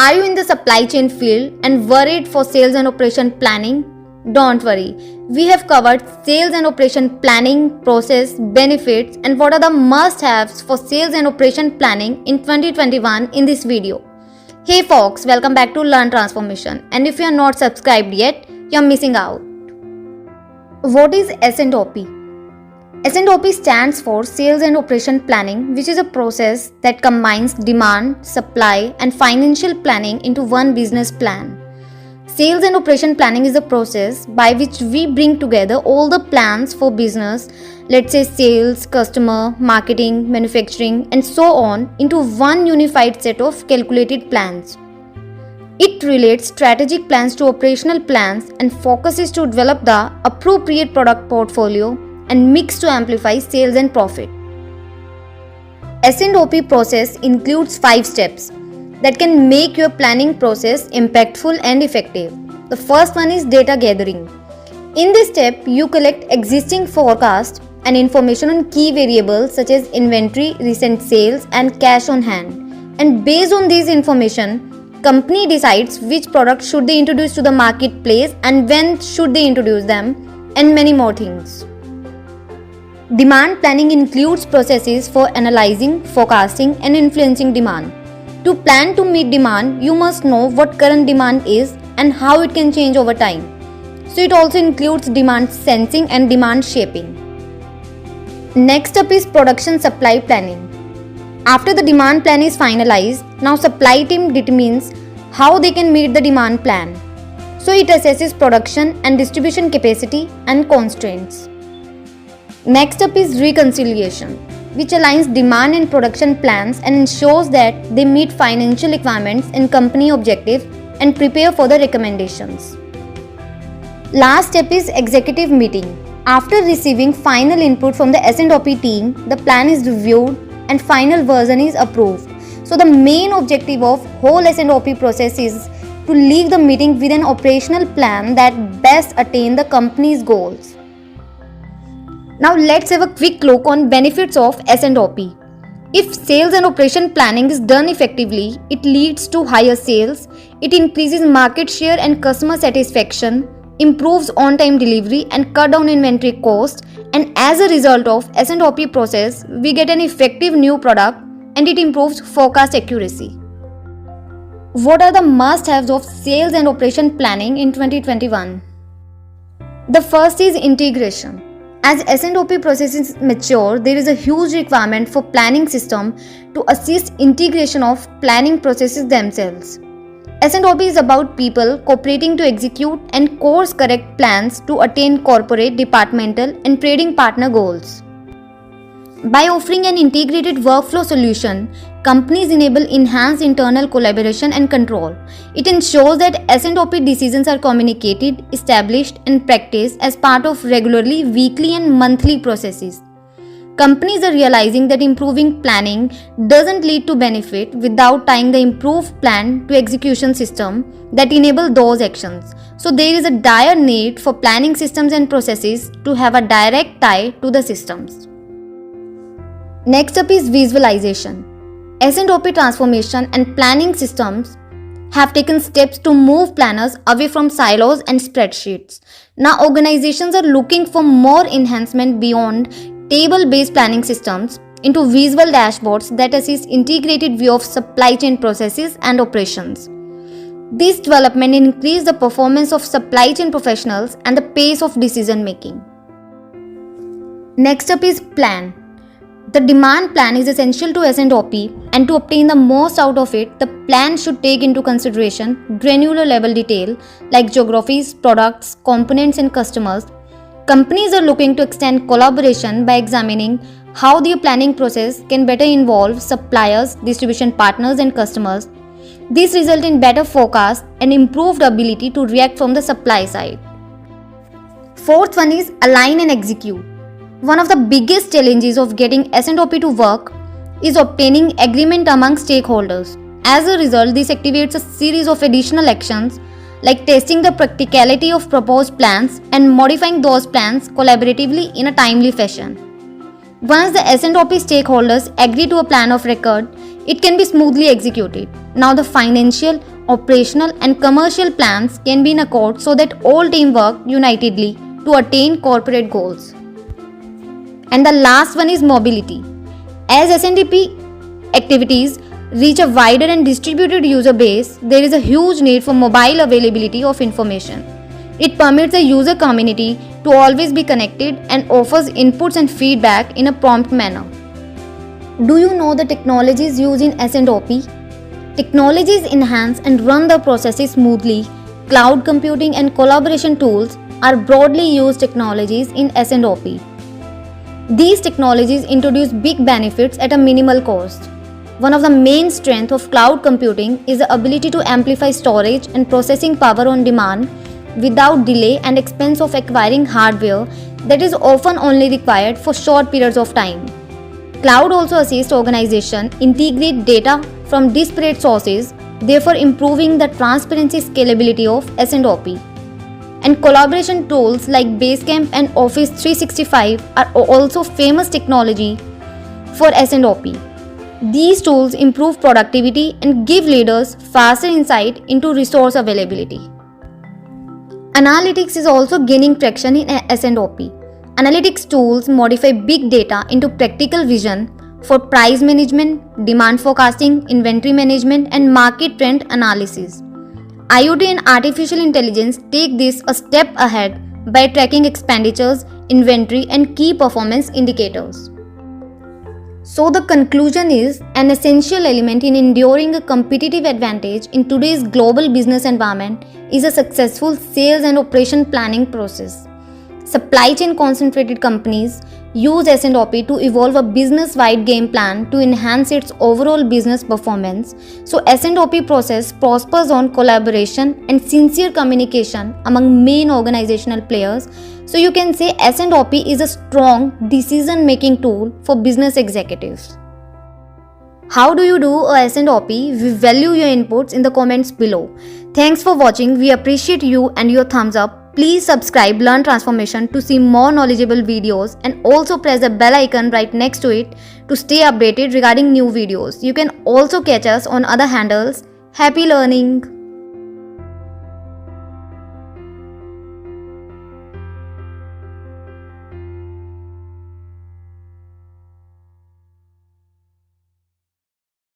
Are you in the supply chain field and worried for sales and operation planning? Don't worry. We have covered sales and operation planning, process, benefits, and what are the must-haves for sales and operation planning in 2021 in this video. Hey folks, welcome back to Learn Transformation, and if you are not subscribed yet, you are missing out. What is S&OP? S&OP stands for Sales and Operation Planning, which is a process that combines demand, supply, and financial planning into one business plan. Sales and operation planning is a process by which we bring together all the plans for business, let's say sales, customer, marketing, manufacturing, and so on, into one unified set of calculated plans. It relates strategic plans to operational plans and focuses to develop the appropriate product portfolio and mix to amplify sales and profit. S&OP process includes 5 steps that can make your planning process impactful and effective. The first one is data gathering. In this step, you collect existing forecast and information on key variables such as inventory, recent sales, and cash on hand. And based on this information, company decides which products should they introduce to the marketplace and when should they introduce them, and many more things. Demand planning includes processes for analyzing, forecasting, and influencing demand. To plan to meet demand, you must know what current demand is and how it can change over time. So it also includes demand sensing and demand shaping. Next up is production supply planning. After the demand plan is finalized, now supply team determines how they can meet the demand plan. So it assesses production and distribution capacity and constraints. Next up is reconciliation, which aligns demand and production plans and ensures that they meet financial requirements and company objectives and prepare for the recommendations. Last step is executive meeting. After receiving final input from the S&OP team, the plan is reviewed and final version is approved. So the main objective of whole S&OP process is to leave the meeting with an operational plan that best attain the company's goals. Now let's have a quick look on benefits of S&OP. If sales and operation planning is done effectively, it leads to higher sales, it increases market share and customer satisfaction, improves on-time delivery and cut down inventory cost, and as a result of S&OP process, we get an effective new product and it improves forecast accuracy. What are the must-haves of sales and operation planning in 2021? The first is integration. As S&OP processes mature, there is a huge requirement for planning system to assist integration of planning processes themselves. S&OP is about people cooperating to execute and course correct plans to attain corporate, departmental, and trading partner goals. By offering an integrated workflow solution, companies enable enhanced internal collaboration and control. It ensures that S&OP decisions are communicated, established, and practiced as part of regularly weekly and monthly processes. Companies are realizing that improving planning doesn't lead to benefit without tying the improved plan to execution system that enable those actions. So there is a dire need for planning systems and processes to have a direct tie to the systems. Next up is visualization. S&OP transformation and planning systems have taken steps to move planners away from silos and spreadsheets. Now organizations are looking for more enhancement beyond table-based planning systems into visual dashboards that assist integrated view of supply chain processes and operations. This development increases the performance of supply chain professionals and the pace of decision making. Next up is plan. The demand plan is essential to S&OP, and to obtain the most out of it, the plan should take into consideration granular level detail like geographies, products, components, and customers. Companies are looking to extend collaboration by examining how their planning process can better involve suppliers, distribution partners, and customers. This results in better forecast and improved ability to react from the supply side. Fourth one is align and execute. One of the biggest challenges of getting S&OP to work is obtaining agreement among stakeholders. As a result, this activates a series of additional actions like testing the practicality of proposed plans and modifying those plans collaboratively in a timely fashion. Once the S&OP stakeholders agree to a plan of record, it can be smoothly executed. Now the financial, operational and commercial plans can be in accord so that all team work unitedly to attain corporate goals. And the last one is mobility. As S&OP activities reach a wider and distributed user base, there is a huge need for mobile availability of information. It permits the user community to always be connected and offers inputs and feedback in a prompt manner. Do you know the technologies used in S&OP? Technologies enhance and run the processes smoothly. Cloud computing and collaboration tools are broadly used technologies in S&OP. These technologies introduce big benefits at a minimal cost. One of the main strengths of cloud computing is the ability to amplify storage and processing power on demand without delay and expense of acquiring hardware that is often only required for short periods of time. Cloud also assists organizations integrate data from disparate sources, therefore improving the transparency scalability of S&OP. And collaboration tools like Basecamp and Office 365 are also famous technology for S&OP. These tools improve productivity and give leaders faster insight into resource availability. Analytics is also gaining traction in S&OP. Analytics tools modify big data into practical vision for price management, demand forecasting, inventory management, and market trend analysis. IoT and artificial intelligence take this a step ahead by tracking expenditures, inventory, and key performance indicators. So the conclusion is, an essential element in enduring a competitive advantage in today's global business environment is a successful sales and operation planning process. Supply chain concentrated companies use S&OP to evolve a business-wide game plan to enhance its overall business performance. So S&OP process prospers on collaboration and sincere communication among main organizational players. So you can say S&OP is a strong decision-making tool for business executives. How do you do a S&OP? We value your inputs in the comments below. Thanks for watching. We appreciate you and your thumbs up. Please subscribe Learn Transformation to see more knowledgeable videos, and also press the bell icon right next to it to stay updated regarding new videos. You can also catch us on other handles. Happy learning!